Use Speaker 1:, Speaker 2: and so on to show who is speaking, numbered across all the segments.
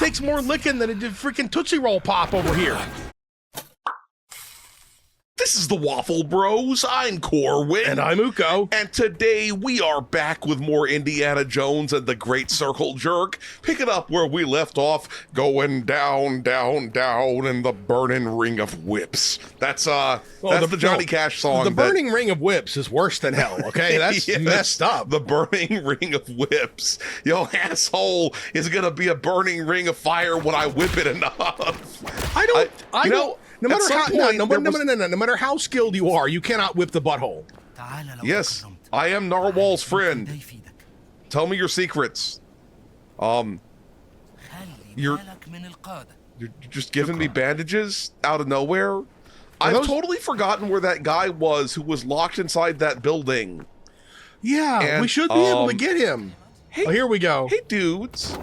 Speaker 1: takes more licking than it did freaking Tootsie Roll Pop over here.
Speaker 2: This is the Waffle Bros. I'm Corwin.
Speaker 1: And I'm Uko.
Speaker 2: And today we are back with more Indiana Jones and the Great Circle Jerk, picking up where we left off, going down, down, down in the burning ring of whips. That's the Johnny Cash song.
Speaker 1: The burning ring of whips is worse than hell, okay? That's
Speaker 2: Yes,
Speaker 1: messed up.
Speaker 2: The burning ring of whips. Yo, asshole is gonna be a burning ring of fire when I whip it enough.
Speaker 1: I don't. No matter how skilled you are, you cannot whip the butthole.
Speaker 2: Yes, I am Narwhal's friend. Tell me your secrets. You're just giving me bandages out of nowhere? I've totally forgotten where that guy was who was locked inside that building.
Speaker 1: Yeah, and we should be able to get him. Hey, here we go.
Speaker 2: Hey, dudes.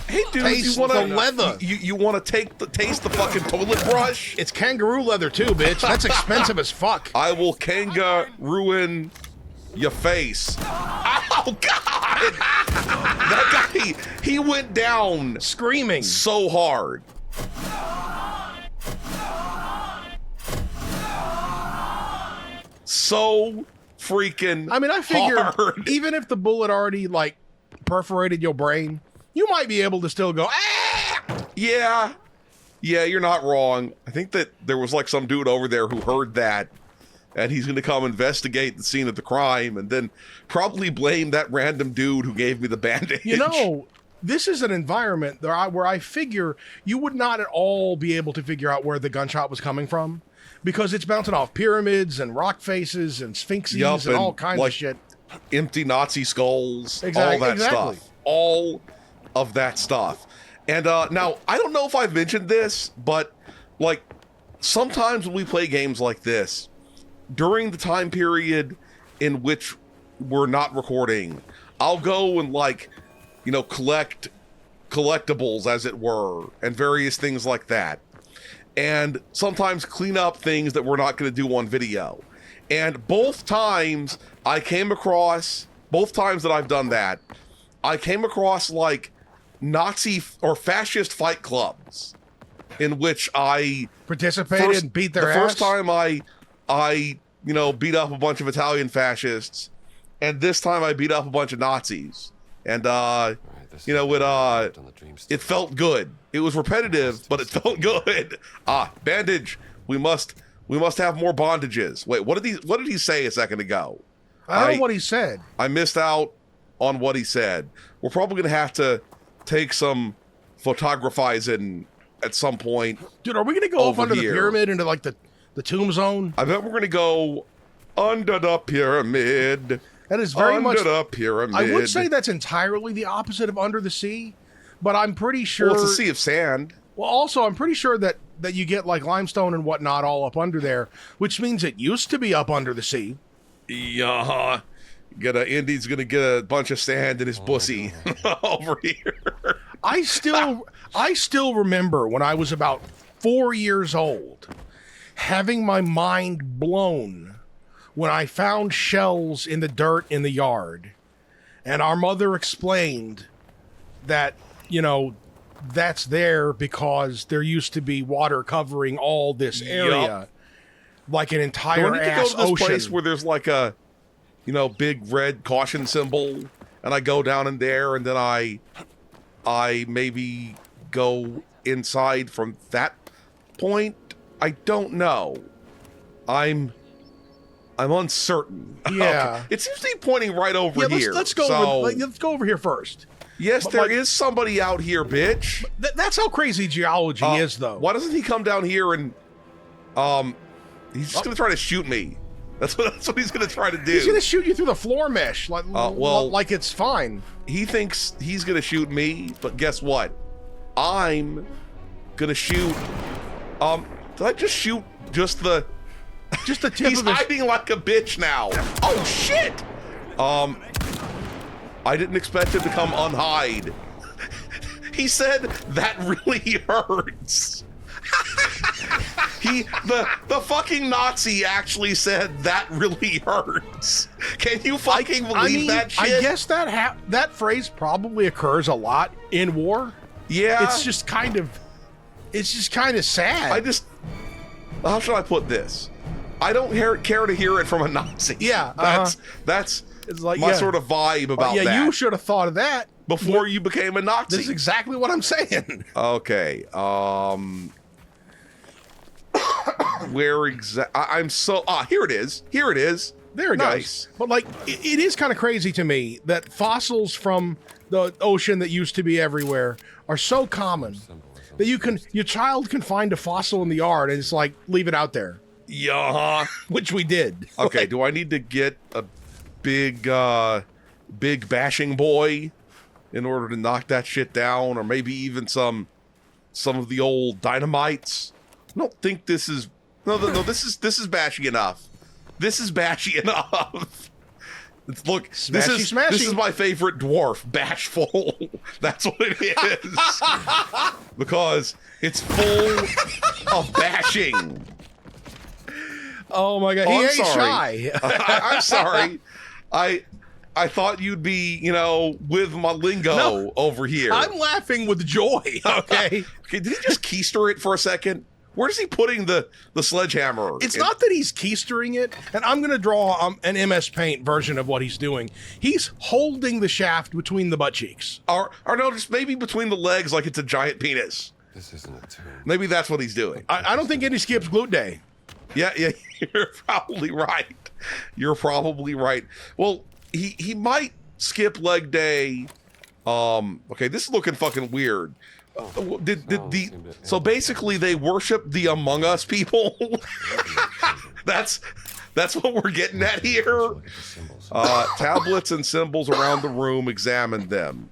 Speaker 2: Hey, dudes,
Speaker 1: taste
Speaker 2: you want
Speaker 1: the leather.
Speaker 2: You want to taste the fucking toilet brush?
Speaker 1: It's kangaroo leather too, bitch. That's expensive as fuck.
Speaker 2: I will ruin your face. Oh, God! That guy, he went down
Speaker 1: screaming
Speaker 2: so hard. So freaking
Speaker 1: I mean, I figure
Speaker 2: hard.
Speaker 1: Even if the bullet already, like, perforated your brain, you might be able to still go, ah!
Speaker 2: Yeah, you're not wrong. I think that there was like some dude over there who heard that, and he's going to come investigate the scene of the crime and then probably blame that random dude who gave me the bandage.
Speaker 1: You know, this is an environment where I figure you would not at all be able to figure out where the gunshot was coming from, because it's bouncing off pyramids and rock faces and sphinxes and all kinds of shit.
Speaker 2: Empty Nazi skulls,
Speaker 1: exactly,
Speaker 2: all that stuff. All of that stuff. And now, I don't know if I've mentioned this, but like sometimes when we play games like this, during the time period in which we're not recording, I'll go and collect collectibles, as it were, and various things like that. And sometimes clean up things that we're not going to do on video. And both times that I've done that, I came across like Nazi or fascist fight clubs in which I
Speaker 1: participated and beat their ass.
Speaker 2: The first time I beat up a bunch of Italian fascists, and this time I beat up a bunch of Nazis. And it felt good. It was repetitive, but it felt good. Bandage. We must have more bandages. Wait, what did he say a second ago?
Speaker 1: I don't know what he said.
Speaker 2: I missed out on what he said. We're probably gonna have to take some photographizing at some point.
Speaker 1: Dude, are we gonna go up under the pyramid into like the tomb zone?
Speaker 2: I bet we're gonna go under the pyramid.
Speaker 1: That is very much
Speaker 2: under the pyramid.
Speaker 1: I would say that's entirely the opposite of under the sea, but I'm pretty sure.
Speaker 2: Well, it's a sea of sand.
Speaker 1: Well, also, I'm pretty sure that you get like limestone and whatnot all up under there, which means it used to be up under the sea.
Speaker 2: Yeah. Indy's gonna get a bunch of sand in his pussy over here.
Speaker 1: I still remember when I was about 4 years old, having my mind blown when I found shells in the dirt in the yard, and our mother explained that, that's there because there used to be water covering all this area, like an entire ass ocean.
Speaker 2: To go to this place where there's like a, big red caution symbol, and I go down in there, and then I maybe go inside from that point. I don't know. I'm uncertain.
Speaker 1: Yeah.
Speaker 2: Okay. It seems to be pointing right over here.
Speaker 1: Let's go over here first.
Speaker 2: Yes, there is somebody out here, bitch.
Speaker 1: That's how crazy geology is, though.
Speaker 2: Why doesn't he come down here and he's just gonna try to shoot me? That's what he's gonna try to do.
Speaker 1: He's gonna shoot you through the floor mesh, like it's fine.
Speaker 2: He thinks he's gonna shoot me, but guess what? I'm gonna shoot. Did I just shoot just the tip he's of his... hiding like a bitch now. Oh shit! I didn't expect him to come unhide. He said that really hurts. The fucking Nazi actually said that really hurts. Can you fucking believe that shit?
Speaker 1: I guess that phrase probably occurs a lot in war.
Speaker 2: Yeah.
Speaker 1: It's just kind of sad.
Speaker 2: How should I put this? I don't care to hear it from a Nazi.
Speaker 1: Yeah,
Speaker 2: that's
Speaker 1: it's like
Speaker 2: my sort of vibe about that.
Speaker 1: Yeah, you should have thought of that
Speaker 2: before you became a Nazi.
Speaker 1: This is exactly what I'm saying.
Speaker 2: Okay. Where I'm so here it is. Here it is.
Speaker 1: There it
Speaker 2: nice.
Speaker 1: goes. But like, it is kind of crazy to me that fossils from the ocean that used to be everywhere are so common that your child can find a fossil in the yard and it's like, leave it out there.
Speaker 2: Yeah.
Speaker 1: Which we did.
Speaker 2: Okay. Do I need to get a big bashing boy in order to knock that shit down, or maybe even some of the old dynamites? I don't think this is no. This is bashy enough. This is bashy enough. Look,
Speaker 1: smashy.
Speaker 2: This is my favorite dwarf, bashful. That's what it is. Because it's full of bashing.
Speaker 1: Oh my god, he ain't shy.
Speaker 2: I'm sorry. I thought you'd be, with my lingo over here.
Speaker 1: I'm laughing with joy. Okay.
Speaker 2: Okay, did he just keister it for a second? Where is he putting the sledgehammer?
Speaker 1: It's not that he's keistering it, and I'm going to draw an MS Paint version of what he's doing. He's holding the shaft between the butt cheeks.
Speaker 2: Or no, just maybe between the legs like it's a giant penis.
Speaker 3: This isn't a tune.
Speaker 2: Maybe that's what he's doing.
Speaker 1: I don't think Indy skips glute day.
Speaker 2: Yeah, you're probably right. You're probably right. Well, he might skip leg day. Okay, this is looking fucking weird. So basically they worship the Among Us people. That's what we're getting at here. Tablets and symbols around the room, examine them.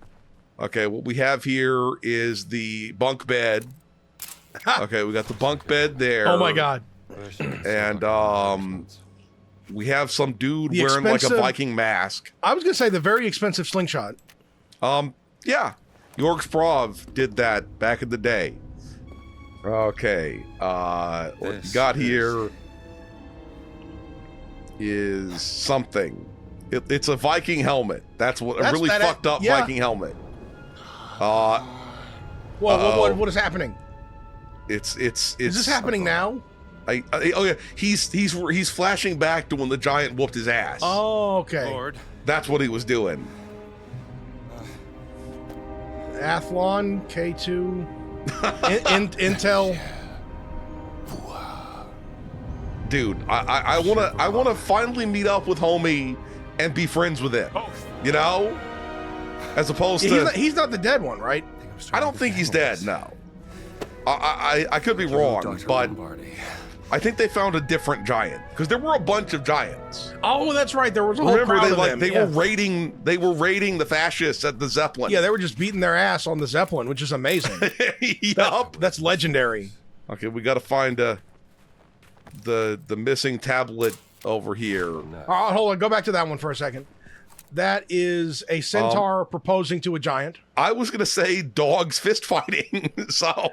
Speaker 2: Okay, what we have here is the bunk bed. Okay, we got the bunk bed there.
Speaker 1: Oh my god.
Speaker 2: And we have some dude wearing like a Viking mask.
Speaker 1: I was gonna say the very expensive slingshot.
Speaker 2: Yeah. York Sprov did that back in the day. Okay. What you got here is something. It's a Viking helmet. That's a really fucked up Viking helmet.
Speaker 1: What is happening?
Speaker 2: It's
Speaker 1: is this happening now?
Speaker 2: Oh yeah, he's flashing back to when the giant whooped his ass.
Speaker 1: Oh, okay.
Speaker 3: Lord.
Speaker 2: That's what he was doing.
Speaker 1: Athlon, K2, Intel.
Speaker 2: Dude, I wanna finally meet up with homie and be friends with him. As opposed to
Speaker 1: he's not the dead one, right?
Speaker 2: I don't think he's dead. No, I could be wrong, but I think they found a different giant because there were a bunch of giants.
Speaker 1: Oh, that's right. There was a whole crowd of them.
Speaker 2: They were raiding the fascists at the Zeppelin.
Speaker 1: Yeah, they were just beating their ass on the Zeppelin, which is amazing.
Speaker 2: Yup.
Speaker 1: That's legendary.
Speaker 2: Okay, we got to find the missing tablet over here.
Speaker 1: Hold on. Go back to that one for a second. That is a centaur proposing to a giant.
Speaker 2: I was going to say dogs fist fighting. So,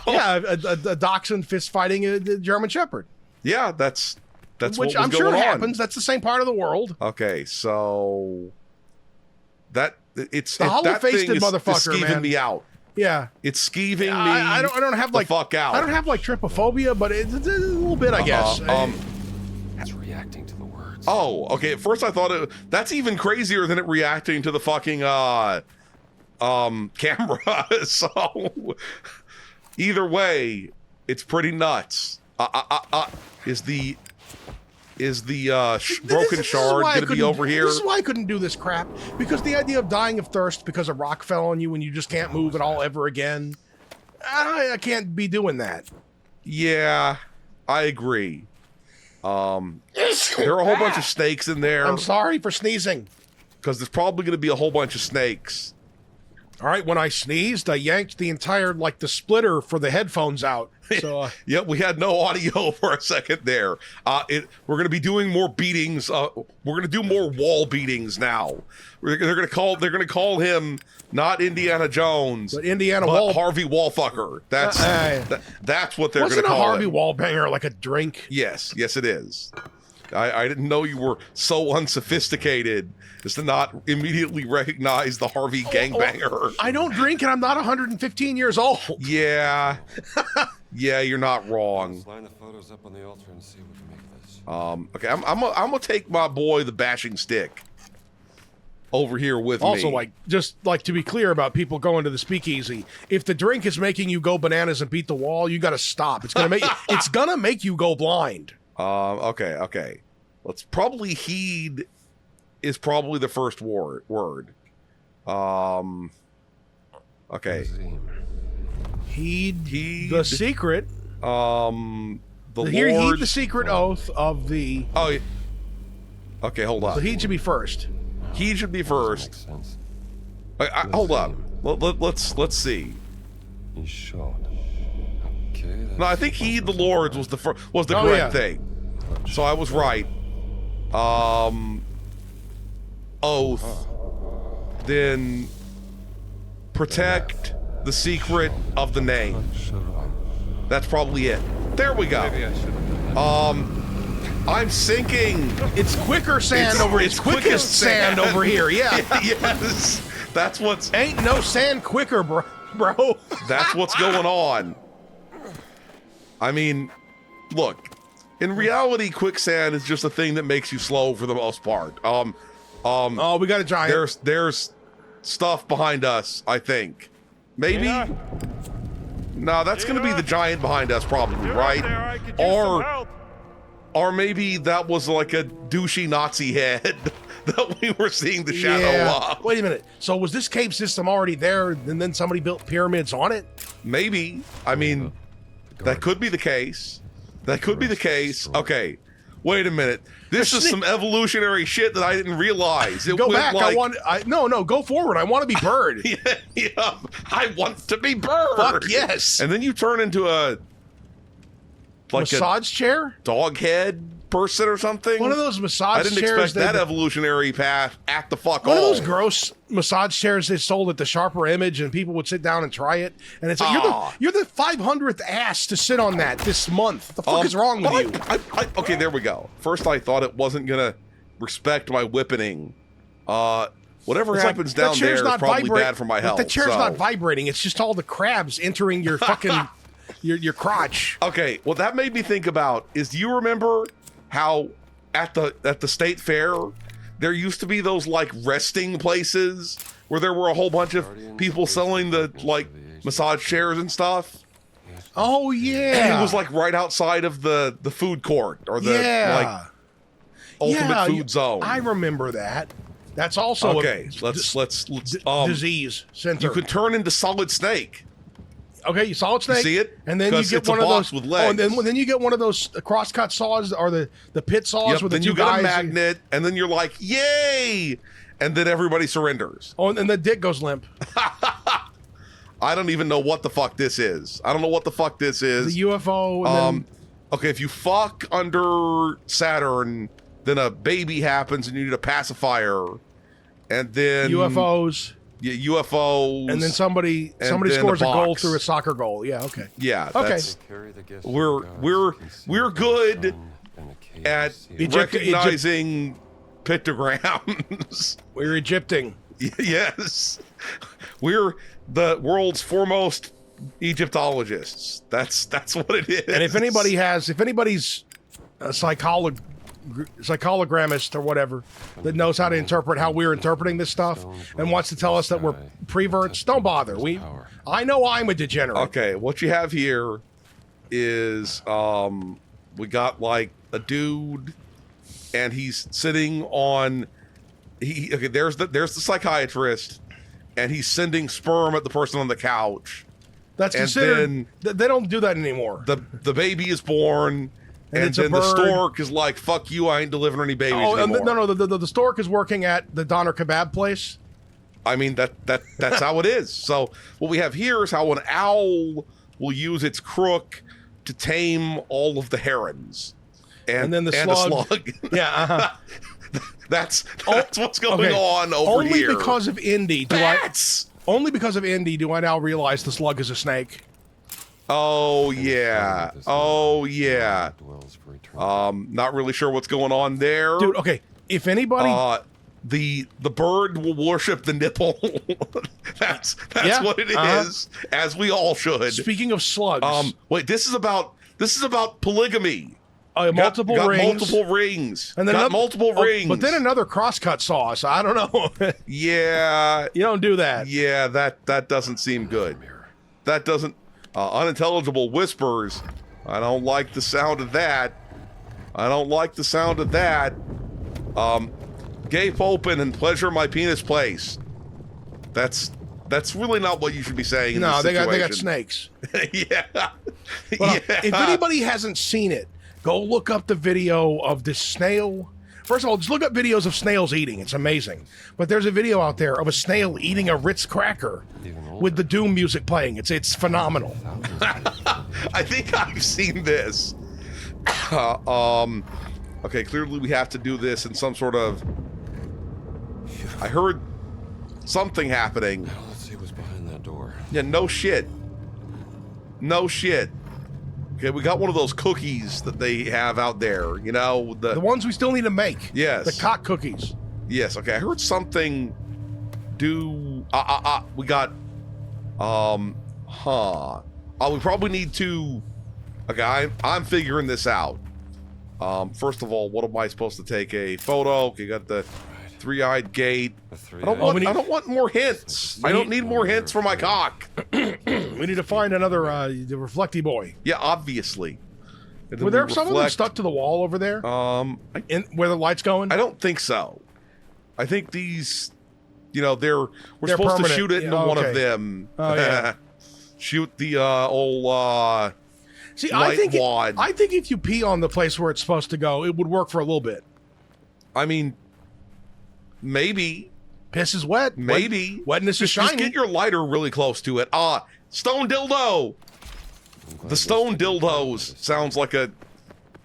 Speaker 1: Yeah, a dachshund fist fighting a German Shepherd.
Speaker 2: Yeah, that's
Speaker 1: which
Speaker 2: what was
Speaker 1: I'm sure
Speaker 2: going on.
Speaker 1: happens. That's the same part of the world.
Speaker 2: Okay, so it's
Speaker 1: the hollow-faced motherfucker,
Speaker 2: skeeving
Speaker 1: man.
Speaker 2: Me out.
Speaker 1: Yeah,
Speaker 2: it's skeeving me.
Speaker 1: I don't have like
Speaker 2: fuck out.
Speaker 1: I don't have like trypophobia, but it's a little bit, I guess.
Speaker 3: It's reacting to the words.
Speaker 2: Oh, okay. At first I thought that's even crazier than it reacting to the fucking camera. So either way, it's pretty nuts. Is the broken shard going to be over here?
Speaker 1: This is why I couldn't do this crap. Because the idea of dying of thirst because a rock fell on you and you just can't move at all ever again, I can't be doing that.
Speaker 2: Yeah, I agree. There are a whole bunch of snakes in there.
Speaker 1: I'm sorry for sneezing.
Speaker 2: Because there's probably going to be a whole bunch of snakes.
Speaker 1: All right, when I sneezed, I yanked the entire, the splitter for the headphones out. So,
Speaker 2: Yep, we had no audio for a second there. We're going to be doing more beatings. We're going to do more wall beatings now. They're going to call him not Indiana Jones,
Speaker 1: but
Speaker 2: Harvey Wallfucker. That's what they're going to call him.
Speaker 1: Wasn't a Harvey Wallbanger like a drink?
Speaker 2: Yes, it is. I didn't know you were so unsophisticated as to not immediately recognize the Harvey gangbanger.
Speaker 1: I don't drink, and I'm not 115 years old.
Speaker 2: Yeah. Yeah, you're not wrong.
Speaker 3: Let's line the photos up on the altar and see what we make of this.
Speaker 2: Okay, I'm gonna take my boy, the bashing stick, over here with me.
Speaker 1: Also, just to be clear about people going to the speakeasy, if the drink is making you go bananas and beat the wall, you got to stop. It's gonna make you go blind.
Speaker 2: Okay. Let's probably heed is probably the first word. Okay.
Speaker 1: Heed the secret.
Speaker 2: The
Speaker 1: Heed
Speaker 2: Lord.
Speaker 1: the secret oath of the.
Speaker 2: Oh. Okay, hold on.
Speaker 1: So heed should be first.
Speaker 2: He should be first.
Speaker 3: Makes sense.
Speaker 2: Hold up. Let's see.
Speaker 3: You should. Okay.
Speaker 2: No, I think heed the Lord's was the correct
Speaker 1: yeah.
Speaker 2: thing. So I was right. Oath. Then protect the secret of the name. That's probably it. There we go.
Speaker 3: Maybe I should have done that.
Speaker 2: I'm sinking.
Speaker 1: It's quicker sand over. It's quickest sand over here. Yeah.
Speaker 2: Yes. That's what's
Speaker 1: Ain't no sand quicker, bro.
Speaker 2: That's what's going on. I mean, look, in reality, quicksand is just a thing that makes you slow for the most part.
Speaker 1: Oh, we got a giant.
Speaker 2: There's stuff behind us, I think. Maybe? No, that's gonna be the giant behind us, probably, right? Or maybe that was like a douchey Nazi head that we were seeing the shadow of.
Speaker 1: Wait a minute. So was this cave system already there, and then somebody built pyramids on it?
Speaker 2: Maybe. I mean, that could be the case. That could be the case. Okay. Wait a minute. This is some evolutionary shit that I didn't realize. It
Speaker 1: Go
Speaker 2: went
Speaker 1: back.
Speaker 2: like,
Speaker 1: No, go forward. I want to be bird.
Speaker 2: yeah, I want to be bird.
Speaker 1: Fuck yes.
Speaker 2: And then you turn into a
Speaker 1: Massage chair?
Speaker 2: dog head person or something.
Speaker 1: One of those massage
Speaker 2: I didn't
Speaker 1: chairs.
Speaker 2: expect that evolutionary path at the fuck
Speaker 1: One
Speaker 2: all.
Speaker 1: of those gross massage chairs they sold at the Sharper Image, and people would sit down and try it. And it's like you're the 500th ass to sit on that this month. The fuck is wrong with you?
Speaker 2: Okay, there we go. First, I thought it wasn't gonna respect my whipping. Whatever
Speaker 1: It's
Speaker 2: happens
Speaker 1: like,
Speaker 2: down there is probably bad for my health.
Speaker 1: The chair's
Speaker 2: so.
Speaker 1: not vibrating. It's just all the crabs entering your fucking your crotch.
Speaker 2: Okay, what that made me think about is, do you remember how at the state fair there used to be those like resting places where there were a whole bunch of people selling the like massage chairs and stuff?
Speaker 1: Oh yeah.
Speaker 2: And it was like right outside of the food court or the like ultimate food zone.
Speaker 1: I remember that. That's also
Speaker 2: okay. Let's
Speaker 1: disease center.
Speaker 2: You could turn into Solid Snake.
Speaker 1: Okay, you solid snake.
Speaker 2: You see it?
Speaker 1: And then you get one of those
Speaker 2: with legs.
Speaker 1: and then you get one of those crosscut saws or the pit saws with the
Speaker 2: then
Speaker 1: two
Speaker 2: you got
Speaker 1: guys.
Speaker 2: a magnet, and then you're like, yay! And then everybody surrenders.
Speaker 1: Oh, and the dick goes limp.
Speaker 2: I don't even know what the fuck this is. I don't know what the fuck this is.
Speaker 1: The UFO. And
Speaker 2: Okay, if you fuck under Saturn, then a baby happens and you need a pacifier. And then
Speaker 1: UFOs.
Speaker 2: UFOs.
Speaker 1: And then somebody
Speaker 2: then
Speaker 1: scores a goal
Speaker 2: box.
Speaker 1: through a soccer goal. Yeah, okay.
Speaker 2: Yeah,
Speaker 1: Okay.
Speaker 2: that's,
Speaker 3: Carry the gifts
Speaker 2: we're
Speaker 3: of
Speaker 2: we're
Speaker 3: gods,
Speaker 2: we're good
Speaker 3: and the cave
Speaker 2: at
Speaker 3: seal.
Speaker 2: recognizing pictograms.
Speaker 1: We're Egypting.
Speaker 2: Yes, we're the world's foremost Egyptologists. That's what it is.
Speaker 1: And if anybody's a psychologrammist or whatever that knows how to interpret how we're interpreting this stuff and wants to tell us that we're preverts, don't bother. I know I'm a degenerate.
Speaker 2: Okay, what you have here is we got like a dude, and he's sitting on. There's the psychiatrist, and he's sending sperm at the person on the couch.
Speaker 1: That's
Speaker 2: and
Speaker 1: considered. They don't do that anymore.
Speaker 2: The baby is born. And then the stork is like, "Fuck you! I ain't delivering any babies anymore."
Speaker 1: No. The stork is working at the Doner kebab place.
Speaker 2: I mean that's how it is. So what we have here is how an owl will use its crook to tame all of the herons, and
Speaker 1: then the slug. Yeah,
Speaker 2: that's what's going on over
Speaker 1: only
Speaker 2: here.
Speaker 1: Because of Indy, only because of Indy do I now realize the slug is a snake.
Speaker 2: Oh yeah. Oh yeah.
Speaker 3: Dwells for eternity.
Speaker 2: Not really sure what's going on there.
Speaker 1: Dude, okay. If anybody,
Speaker 2: The bird will worship the nipple. that's
Speaker 1: Yeah,
Speaker 2: what it is, as we all should.
Speaker 1: speaking of slugs,
Speaker 2: Wait, this is about polygamy.
Speaker 1: multiple
Speaker 2: got
Speaker 1: rings,
Speaker 2: multiple rings,
Speaker 1: and then
Speaker 2: got
Speaker 1: another-
Speaker 2: multiple
Speaker 1: oh,
Speaker 2: rings.
Speaker 1: but then another crosscut sauce. I don't know.
Speaker 2: Yeah,
Speaker 1: You don't do that.
Speaker 2: yeah, that doesn't seem good. That doesn't. Unintelligible whispers. I don't like the sound of that. I don't like the sound of that. Gape open and pleasure my penis place. That's really not what you should be saying. In
Speaker 1: No,
Speaker 2: this
Speaker 1: they got
Speaker 2: situation.
Speaker 1: snakes.
Speaker 2: Yeah.
Speaker 1: Well,
Speaker 2: Yeah.
Speaker 1: if anybody hasn't seen it, go look up the video of this snail. First of all, just look up videos of snails eating. It's amazing. But there's a video out there of a snail eating a Ritz cracker with the Doom music playing. It's phenomenal.
Speaker 2: I think I've seen this. Okay, clearly we have to do this in some sort of. I heard something happening.
Speaker 3: Now let's see what's behind that door.
Speaker 2: Yeah, no shit. No shit. Okay, we got one of those cookies that they have out there, you know,
Speaker 1: The ones we still need to make.
Speaker 2: Yes.
Speaker 1: The cock cookies.
Speaker 2: Yes, okay. I heard something do we got we probably need to. Okay, I'm figuring this out. First of all, what am I supposed to take a photo? Okay, got the three-eyed gate.
Speaker 3: The
Speaker 2: I don't want more hints. I don't need more hints for my cock.
Speaker 1: We need to find another the reflecty boy.
Speaker 2: Yeah, obviously. And then
Speaker 1: Were there
Speaker 2: we
Speaker 1: some of them
Speaker 2: reflect-
Speaker 1: stuck to the wall over there? In where the light's going?
Speaker 2: I don't think so. I think these, you know, we're
Speaker 1: They're
Speaker 2: supposed to
Speaker 1: permanent.
Speaker 2: shoot it into
Speaker 1: Yeah,
Speaker 2: one of
Speaker 1: okay.
Speaker 2: them.
Speaker 1: Oh, yeah.
Speaker 2: Shoot the old
Speaker 1: See,
Speaker 2: light
Speaker 1: I think
Speaker 2: wad.
Speaker 1: I think if you pee on the place where it's supposed to go, it would work for a little bit.
Speaker 2: I mean, maybe,
Speaker 1: Piss is wet.
Speaker 2: maybe.
Speaker 1: Wetness is
Speaker 2: Just
Speaker 1: shiny.
Speaker 2: get your lighter really close to it. Stone dildo. The Stone Dildos sounds like a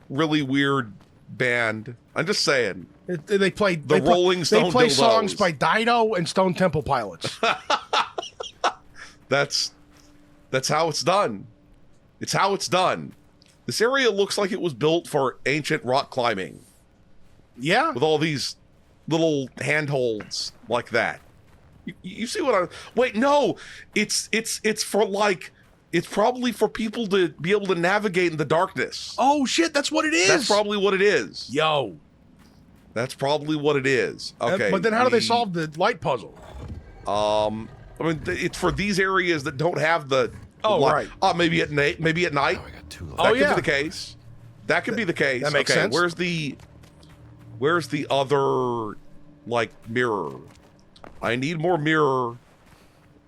Speaker 2: really weird band. I'm just saying.
Speaker 1: They play
Speaker 2: The Rolling Stone
Speaker 1: They play
Speaker 2: Dildos.
Speaker 1: songs by Dido and Stone Temple Pilots.
Speaker 2: That's how it's done. It's how it's done. This area looks like it was built for ancient rock climbing
Speaker 1: Yeah.
Speaker 2: with all these little handholds like that. You see what I? Wait, no. It's for like. It's probably for people to be able to navigate in the darkness.
Speaker 1: Oh shit, that's what it is.
Speaker 2: That's probably what it is.
Speaker 1: Yo.
Speaker 2: That's probably what it is. Okay.
Speaker 1: But then how do they solve the light puzzle?
Speaker 2: I mean, it's for these areas that don't have the.
Speaker 1: Oh,
Speaker 2: light.
Speaker 1: right.
Speaker 2: Maybe at night. Maybe at night.
Speaker 3: Oh, I got two.
Speaker 2: That
Speaker 1: Oh,
Speaker 2: could
Speaker 1: yeah.
Speaker 2: be the case. That could be the case.
Speaker 1: that makes
Speaker 2: okay,
Speaker 1: sense.
Speaker 2: Where's the other like mirror? I need more mirror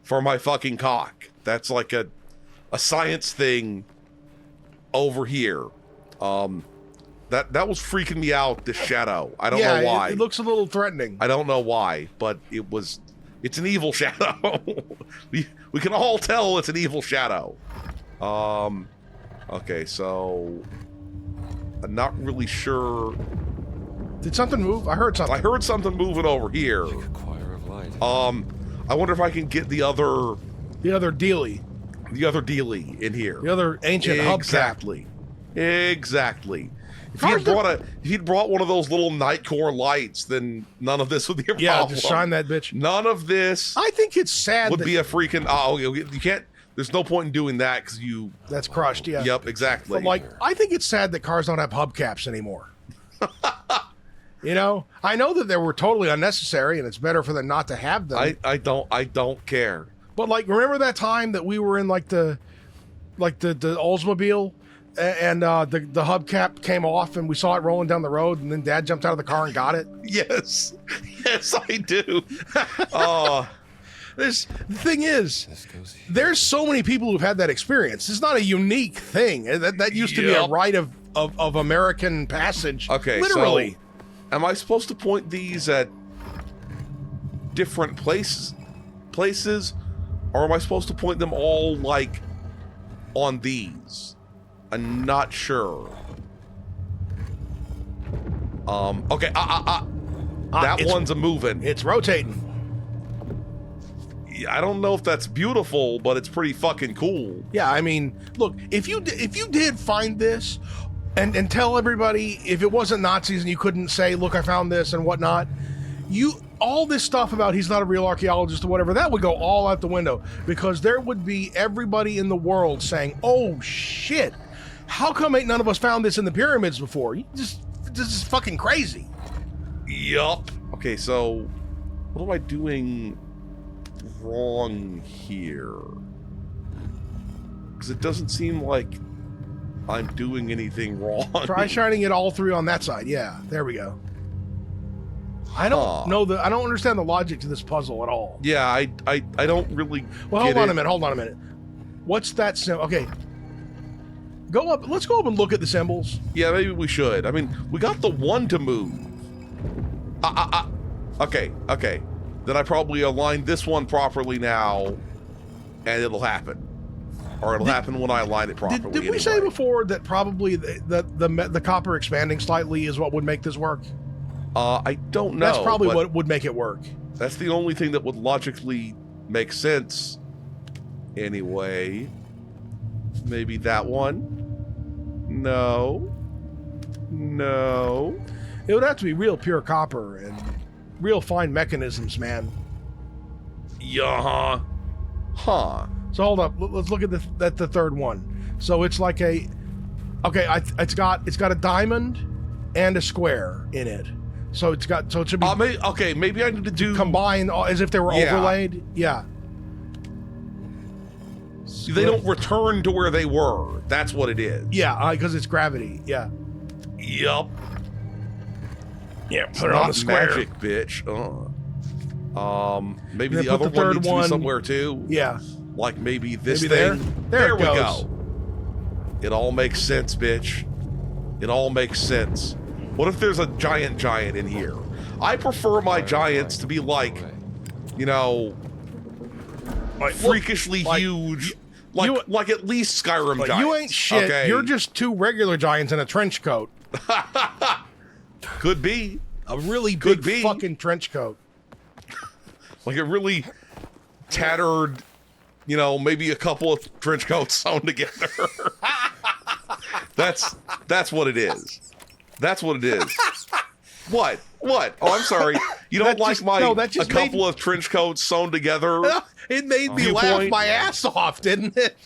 Speaker 2: for my fucking cock. That's like a science thing over here. That was freaking me out, this shadow. I don't know why.
Speaker 1: It looks a little threatening.
Speaker 2: I don't know why, but it's an evil shadow. we can all tell it's an evil shadow. Okay, so I'm not really sure.
Speaker 1: Did something move? I heard something.
Speaker 2: I heard something moving over here.
Speaker 3: Like a choir of light.
Speaker 2: I wonder if I can get the other
Speaker 1: The other dealie.
Speaker 2: dealie in here.
Speaker 1: The other ancient hubcap.
Speaker 2: Exactly. Exactly. If
Speaker 1: How's
Speaker 2: he'd brought one of those little Nightcore lights, then none of this would be a
Speaker 1: Yeah,
Speaker 2: problem.
Speaker 1: just shine that bitch.
Speaker 2: None of this
Speaker 1: I think it's sad
Speaker 2: would
Speaker 1: that
Speaker 2: be a freaking. You can't. There's no point in doing that because you.
Speaker 1: that's crushed. Yeah.
Speaker 2: Yep, exactly.
Speaker 1: But like, I think it's sad that cars don't have hubcaps anymore. You know, I know that they were totally unnecessary, and it's better for them not to have them.
Speaker 2: I don't care.
Speaker 1: But like, remember that time that we were in like the Oldsmobile, and the hubcap came off, and we saw it rolling down the road, and then Dad jumped out of the car and got it.
Speaker 2: Yes, yes, I do.
Speaker 1: The thing is,
Speaker 3: This goes here.
Speaker 1: there's so many people who've had that experience. It's not a unique thing. That used to be a
Speaker 2: Yep.
Speaker 1: rite of American passage.
Speaker 2: Okay,
Speaker 1: literally.
Speaker 2: So, am I supposed to point these at different places, or am I supposed to point them all like on these? I'm not sure. Okay. That
Speaker 1: it's-
Speaker 2: one's a moving.
Speaker 1: It's rotating.
Speaker 2: I don't know if that's beautiful, but it's pretty fucking cool.
Speaker 1: Yeah, I mean, look, if you did find this and tell everybody, if it wasn't Nazis and you couldn't say, look, I found this and whatnot, all this stuff about he's not a real archaeologist or whatever, that would go all out the window, because there would be everybody in the world saying, oh shit, how come ain't none of us found this in the pyramids before? This is fucking crazy.
Speaker 2: Yup. Okay, so what am I doing wrong here? Because it doesn't seem like I'm doing anything wrong.
Speaker 1: Try shining it all through on that side. Yeah, there we go. I don't know I don't understand the logic to this puzzle at all.
Speaker 2: Yeah, I don't really.
Speaker 1: Well, hold on a minute. What's that symbol? Okay, go up. Let's go up and look at the symbols.
Speaker 2: Yeah, maybe we should. I mean, we got the one to move. Okay. Then I probably aligned this one properly now, and it'll happen. Or it'll happen when I align it properly.
Speaker 1: Did we say before that probably the copper expanding slightly is what would make this work?
Speaker 2: I don't know.
Speaker 1: That's probably what would make it work.
Speaker 2: That's the only thing that would logically make sense. Anyway, maybe that one? No.
Speaker 1: It would have to be real pure copper and real fine mechanisms, man.
Speaker 2: Yeah. Huh.
Speaker 1: So hold up. Let's look at the third one. So it's like it's got a diamond and a square in it. So it should be
Speaker 2: maybe I need to do
Speaker 1: combine as if they were overlaid. Yeah.
Speaker 2: They don't return to where they were. That's what it is.
Speaker 1: Yeah, because it's gravity. Yeah.
Speaker 2: Yup.
Speaker 1: Yeah, put it on the square.
Speaker 2: Magic, bitch. Maybe
Speaker 1: Then
Speaker 2: the
Speaker 1: put
Speaker 2: other
Speaker 1: the
Speaker 2: one
Speaker 1: third
Speaker 2: needs to
Speaker 1: one-
Speaker 2: be somewhere too.
Speaker 1: Yeah.
Speaker 2: Like maybe this
Speaker 1: Maybe
Speaker 2: thing.
Speaker 1: there it
Speaker 2: we
Speaker 1: goes.
Speaker 2: go. It all makes sense, bitch. It all makes sense. What if there's a giant in here? I prefer my giants to be like, freakishly huge. Like at least Skyrim
Speaker 1: But
Speaker 2: giants.
Speaker 1: you ain't shit.
Speaker 2: Okay?
Speaker 1: You're just two regular giants in a trench coat.
Speaker 2: Could be.
Speaker 1: A really
Speaker 2: Could
Speaker 1: big
Speaker 2: be.
Speaker 1: fucking trench coat.
Speaker 2: Like a really tattered, maybe a couple of trench coats sewn together. That's what it is. That's what it is. What? Oh, I'm sorry. You don't like a couple of trench coats sewn together?
Speaker 1: It made me
Speaker 2: Viewpoint.
Speaker 1: laugh my ass off, didn't it?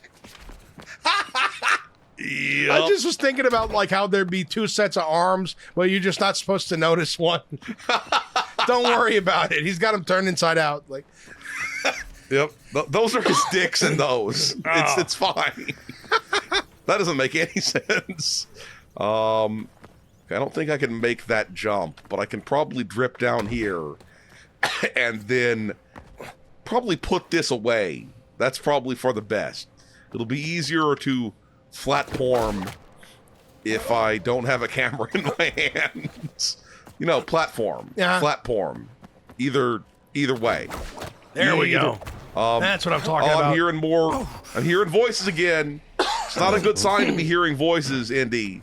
Speaker 2: Yep.
Speaker 1: I just was thinking about like how there'd be two sets of arms, but you're just not supposed to notice one. Don't worry about it. He's got them turned inside out. Like,
Speaker 2: Yep. Those are his dicks in those. It's fine. That doesn't make any sense. I don't think I can make that jump, but I can probably drip down here and then probably put this away. That's probably for the best. It'll be easier to platform if I don't have a camera in my hands. Platform.
Speaker 1: Yeah.
Speaker 2: Platform. Either way.
Speaker 1: there we go. That's what I'm talking about.
Speaker 2: I'm hearing more. I'm hearing voices again. It's not a good sign to be hearing voices, Indy.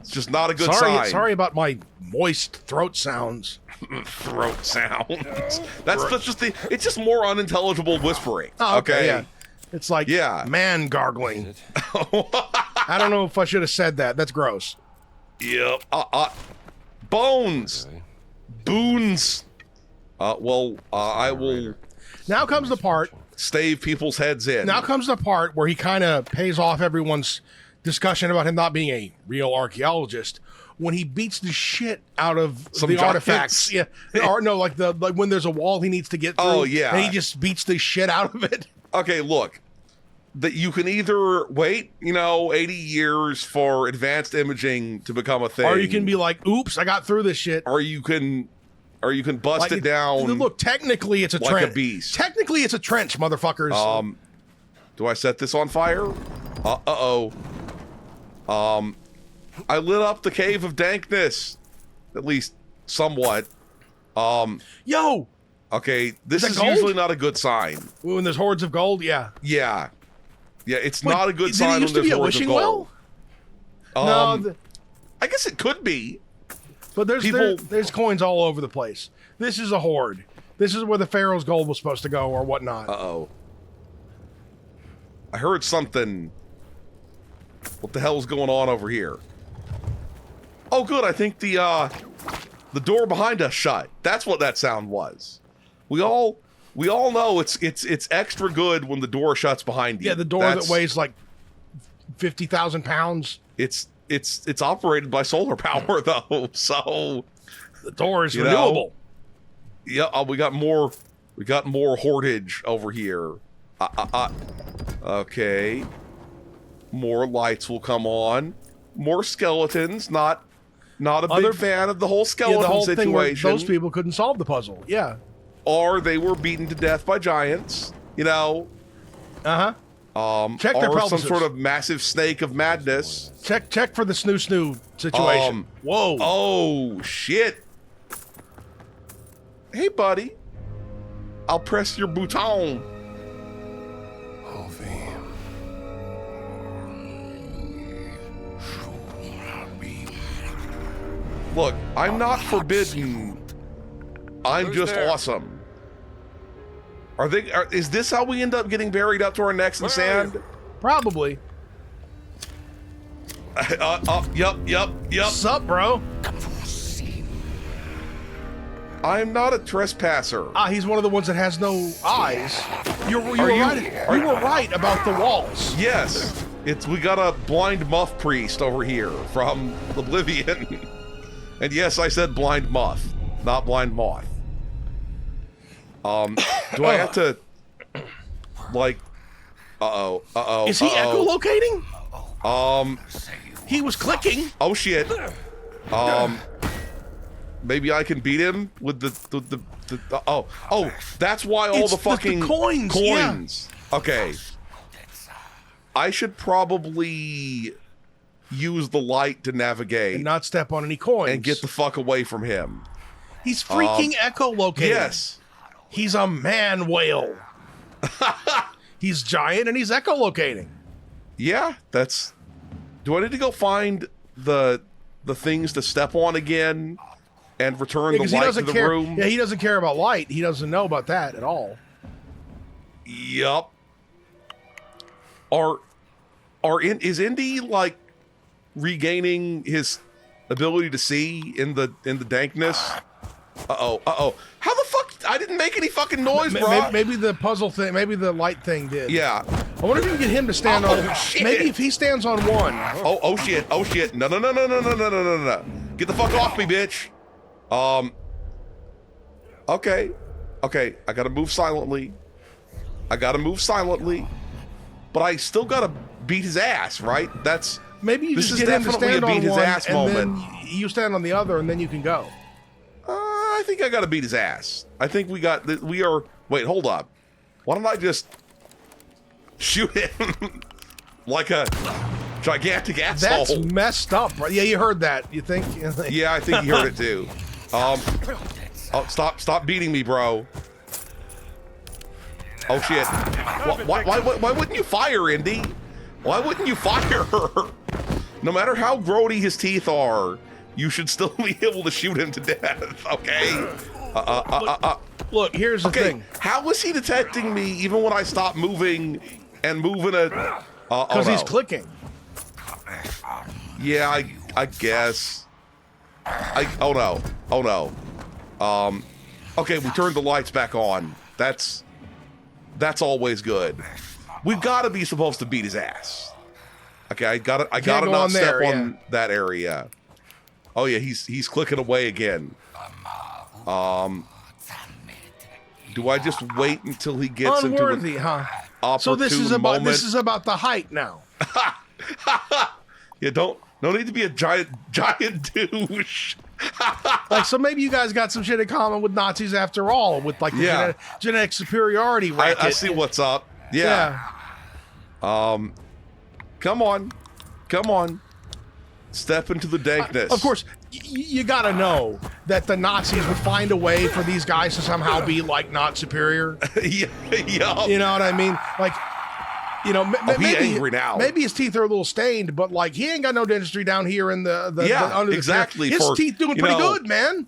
Speaker 2: It's just not a good sign.
Speaker 1: Sorry about my moist throat sounds.
Speaker 2: Throat sounds. That's just it's just more unintelligible whispering.
Speaker 1: Oh, okay. Yeah. It's like
Speaker 2: Yeah.
Speaker 1: man gargling. I don't know if I should have said that. That's gross.
Speaker 2: Yep. Bones.
Speaker 3: Okay.
Speaker 2: Boons. I will
Speaker 1: Now comes the part.
Speaker 2: stave people's heads in.
Speaker 1: Now comes the part where he kind of pays off everyone's discussion about him not being a real archaeologist when he beats the shit out of
Speaker 2: Some
Speaker 1: the
Speaker 2: giants.
Speaker 1: artifacts. Yeah, or no, like when there's a wall he needs to get through.
Speaker 2: Oh, yeah.
Speaker 1: and he just beats the shit out of it.
Speaker 2: Okay, look. That you can either wait, 80 years for advanced imaging to become a thing,
Speaker 1: Or you can be like, "Oops, I got through this shit."
Speaker 2: or you can bust
Speaker 1: Like,
Speaker 2: it down.
Speaker 1: Look, technically it's a
Speaker 2: like
Speaker 1: trench.
Speaker 2: a beast.
Speaker 1: Technically it's a trench, motherfuckers.
Speaker 2: Do I set this on fire? Uh-oh. I lit up the cave of dankness, at least somewhat.
Speaker 1: Yo,
Speaker 2: Okay, this
Speaker 1: Is
Speaker 2: is
Speaker 1: that gold?
Speaker 2: usually not a good sign.
Speaker 1: when there's hordes of gold, yeah.
Speaker 2: Yeah, it's
Speaker 1: Wait,
Speaker 2: not a good
Speaker 1: did
Speaker 2: sign
Speaker 1: it used
Speaker 2: when
Speaker 1: to be
Speaker 2: there's
Speaker 1: a
Speaker 2: hordes of
Speaker 1: wishing
Speaker 2: gold.
Speaker 1: well? No,
Speaker 2: I guess it could be.
Speaker 1: but
Speaker 2: People-
Speaker 1: there's coins all over the place. This is a horde. This is where the Pharaoh's gold was supposed to go, or whatnot.
Speaker 2: Uh-oh. I heard something. What the hell's going on over here? Oh, good. I think the door behind us shut. That's what that sound was. We all know it's extra good when the door shuts behind you.
Speaker 1: Yeah, the door that weighs like 50,000 pounds.
Speaker 2: It's operated by solar power though, so
Speaker 1: the door is renewable.
Speaker 2: Yeah, we got more hoardage over here. Okay. More lights will come on. More skeletons. Not a big fan of the whole skeleton
Speaker 1: the whole
Speaker 2: situation.
Speaker 1: Thing where those people couldn't solve the puzzle. Yeah.
Speaker 2: Or they were beaten to death by giants. You know.
Speaker 1: Check their
Speaker 2: or
Speaker 1: pelvises.
Speaker 2: some sort of massive snake of madness.
Speaker 1: Check for the snoo situation. Whoa.
Speaker 2: Oh shit. Hey buddy. I'll press your bouton. Look, I'm not forbidden. I'm just awesome. Is this how we end up getting buried up to our necks in sand?
Speaker 1: Probably.
Speaker 2: Yep.
Speaker 1: Sup, bro?
Speaker 2: I'm not a trespasser.
Speaker 1: He's one of the ones that has no eyes. You were right about the walls.
Speaker 2: Yes. We got a blind muff priest over here from Oblivion. And yes, I said blind muff, not blind moth. Do I have to, like,
Speaker 1: Is he echolocating? He was clicking.
Speaker 2: Oh shit. Maybe I can beat him with the that's why all the fucking
Speaker 1: coins. Yeah.
Speaker 2: Okay. I should probably use the light to navigate
Speaker 1: and not step on any coins
Speaker 2: and get the fuck away from him.
Speaker 1: He's freaking echolocating.
Speaker 2: Yes.
Speaker 1: He's a man whale. He's giant and he's echolocating.
Speaker 2: Yeah, that's... Do I need to go find the things to step on again and return the light to the room?
Speaker 1: Yeah, he doesn't care about light. He doesn't know about that at all.
Speaker 2: Yup. Is Indy, like, regaining his ability to see in the dankness? Uh-oh. How the fuck? I didn't make any fucking noise, bro.
Speaker 1: Maybe the puzzle thing, maybe the light thing did.
Speaker 2: Yeah.
Speaker 1: I wonder if you can get him to stand on...
Speaker 2: Shit.
Speaker 1: Maybe if he stands on one.
Speaker 2: Oh shit. No. Get the fuck off me, bitch. Okay. I gotta move silently. But I still gotta beat his ass, right?
Speaker 1: Maybe you just get him to stand on one, and then you stand on the other, and then you can go.
Speaker 2: I think I gotta beat his ass. I think we are... Wait, hold up. Why don't I just shoot him like a gigantic asshole?
Speaker 1: That's messed up, right? Yeah, you heard that. You think?
Speaker 2: Yeah, I think you heard it too. Stop beating me, bro. Oh shit. Why wouldn't you fire, Indy? Why wouldn't you fire? No matter how grody his teeth are, you should still be able to shoot him to death, okay?
Speaker 1: Look, here's the thing.
Speaker 2: How was he detecting me even when I stopped moving and moving a...
Speaker 1: Because he's clicking.
Speaker 2: Yeah, I guess. Oh no. Okay, we turned the lights back on. That's always good. We've got to be supposed to beat his ass. Okay, I gotta not step on that area. Oh yeah, he's clicking away again. Do I just wait until he gets
Speaker 1: Unworthy,
Speaker 2: into
Speaker 1: huh?
Speaker 2: So
Speaker 1: this is about the height now.
Speaker 2: Yeah, no need to be a giant douche.
Speaker 1: Like, so maybe you guys got some shit in common with Nazis after all, with like the genetic superiority racket.
Speaker 2: I see what's up. Yeah. Come on. Step into the dankness.
Speaker 1: Of course, you gotta know that the Nazis would find a way for these guys to somehow be like not superior.
Speaker 2: Yeah.
Speaker 1: You know what I mean? Like, you know, maybe
Speaker 2: angry now.
Speaker 1: Maybe his teeth are a little stained, but like he ain't got no dentistry down here in the under
Speaker 2: exactly.
Speaker 1: his teeth doing pretty good, man.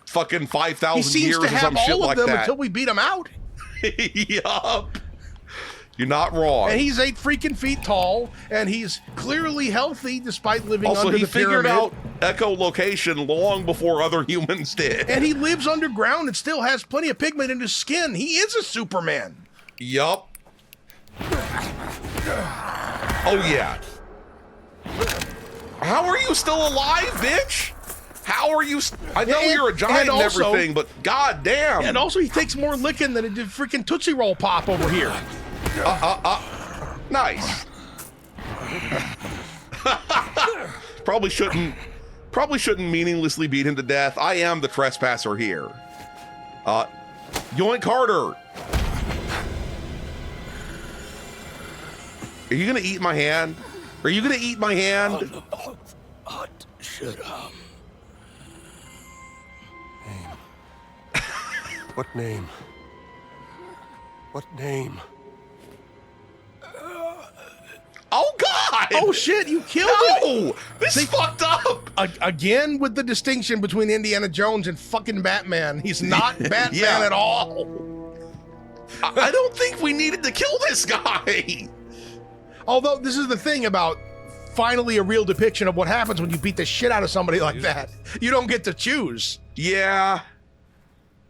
Speaker 2: fucking
Speaker 1: He
Speaker 2: 5,000
Speaker 1: seems
Speaker 2: years
Speaker 1: to
Speaker 2: or
Speaker 1: have
Speaker 2: some shit
Speaker 1: all of
Speaker 2: like
Speaker 1: them
Speaker 2: that.
Speaker 1: until we beat him out.
Speaker 2: Yup. You're not wrong.
Speaker 1: And he's 8 freaking feet tall, and he's clearly healthy despite living
Speaker 2: Also,
Speaker 1: under
Speaker 2: he
Speaker 1: the
Speaker 2: figured
Speaker 1: pyramid.
Speaker 2: out echolocation long before other humans did.
Speaker 1: And he lives underground and still has plenty of pigment in his skin. He is a Superman.
Speaker 2: Yup. Oh, yeah. How are you still alive, bitch? How are you? I know you're a giant and
Speaker 1: also,
Speaker 2: everything, but goddamn.
Speaker 1: And also, he takes more licking than a freaking Tootsie Roll Pop over here.
Speaker 2: Nice. Probably shouldn't meaninglessly beat him to death. I am the trespasser here. Yoink harder. Are you gonna eat my hand? Are you gonna eat my hand?
Speaker 3: Shut up. Name. What name? What name?
Speaker 2: Oh God!
Speaker 1: Oh shit, you killed him!
Speaker 2: No! This is fucked up!
Speaker 1: Again with the distinction between Indiana Jones and fucking Batman. He's not Batman
Speaker 2: Yeah.
Speaker 1: at all.
Speaker 2: I don't think we needed to kill this guy!
Speaker 1: Although this is the thing about finally a real depiction of what happens when you beat the shit out of somebody like that. You don't get to choose.
Speaker 2: Yeah.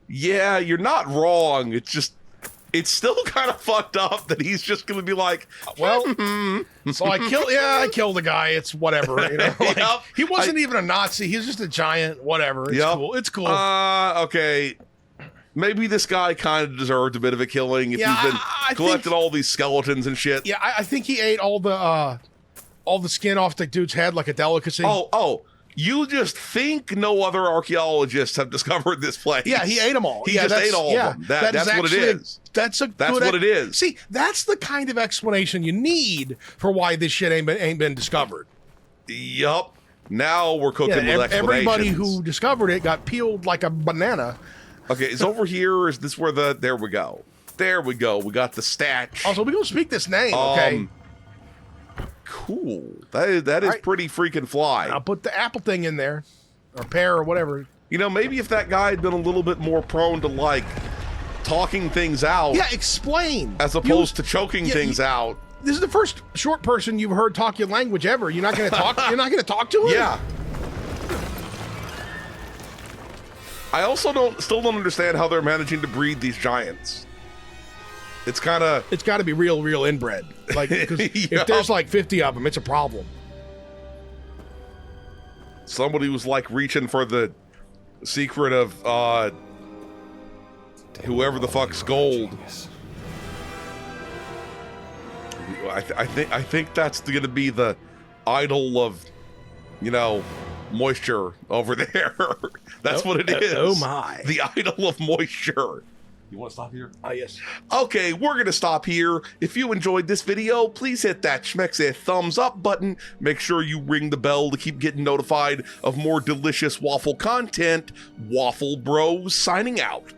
Speaker 2: Yeah, you're not wrong. It's just, it's still kind of fucked up that he's just gonna be like,
Speaker 1: Well, so I killed the guy. It's whatever. You know, like,
Speaker 2: Yep.
Speaker 1: he wasn't even a Nazi. He's just a giant. Whatever. It's
Speaker 2: Yep.
Speaker 1: cool. It's cool.
Speaker 2: Okay. Maybe this guy kind of deserved a bit of a killing if
Speaker 1: Yeah,
Speaker 2: he's been
Speaker 1: I
Speaker 2: collecting
Speaker 1: think-
Speaker 2: all these skeletons and shit.
Speaker 1: yeah, I think he ate all the skin off the dude's head like a delicacy.
Speaker 2: Oh, you just think no other archaeologists have discovered this place.
Speaker 1: Yeah, he ate them all.
Speaker 2: He
Speaker 1: Yeah,
Speaker 2: just
Speaker 1: that's-
Speaker 2: ate all
Speaker 1: yeah,
Speaker 2: of them.
Speaker 1: that
Speaker 2: That's what it
Speaker 1: actually
Speaker 2: is.
Speaker 1: That's
Speaker 2: That's
Speaker 1: good
Speaker 2: what it is.
Speaker 1: See, that's the kind of explanation you need for why this shit ain't been discovered.
Speaker 2: Yup. Now we're cooking
Speaker 1: Yeah,
Speaker 2: with
Speaker 1: everybody
Speaker 2: explanations.
Speaker 1: who discovered it got peeled like a banana.
Speaker 2: Okay, is over here? Is this where the? There we go. There we go. We got the statue.
Speaker 1: Also, we gonna speak this name, okay?
Speaker 2: Cool. That is
Speaker 1: Right.
Speaker 2: pretty freaking fly.
Speaker 1: I'll put the apple thing in there, or pear, or whatever.
Speaker 2: You know, maybe if that guy had been a little bit more prone to like talking things out,
Speaker 1: Yeah, explain.
Speaker 2: as opposed to choking
Speaker 1: yeah,
Speaker 2: things out.
Speaker 1: This is the first short person you've heard talk your language ever. You're not gonna talk. You're not gonna talk to him.
Speaker 2: Yeah. I also still don't understand how they're managing to breed these giants. It's kind of
Speaker 1: It's got to be real inbred. Like, because
Speaker 2: Yeah.
Speaker 1: if there's like 50 of them, it's a problem.
Speaker 2: somebody was like reaching for the secret of whoever the fuck's gold.
Speaker 3: Genius.
Speaker 2: I think that's going to be the idol of, you know, moisture over there. That's what it is.
Speaker 1: oh my.
Speaker 2: The idol of moisture. You want to stop here?
Speaker 1: Ah, yes.
Speaker 2: Okay, we're going to stop here. If you enjoyed this video, please hit that schmexy thumbs up button. Make sure you ring the bell to keep getting notified of more delicious waffle content. Waffle Bros signing out.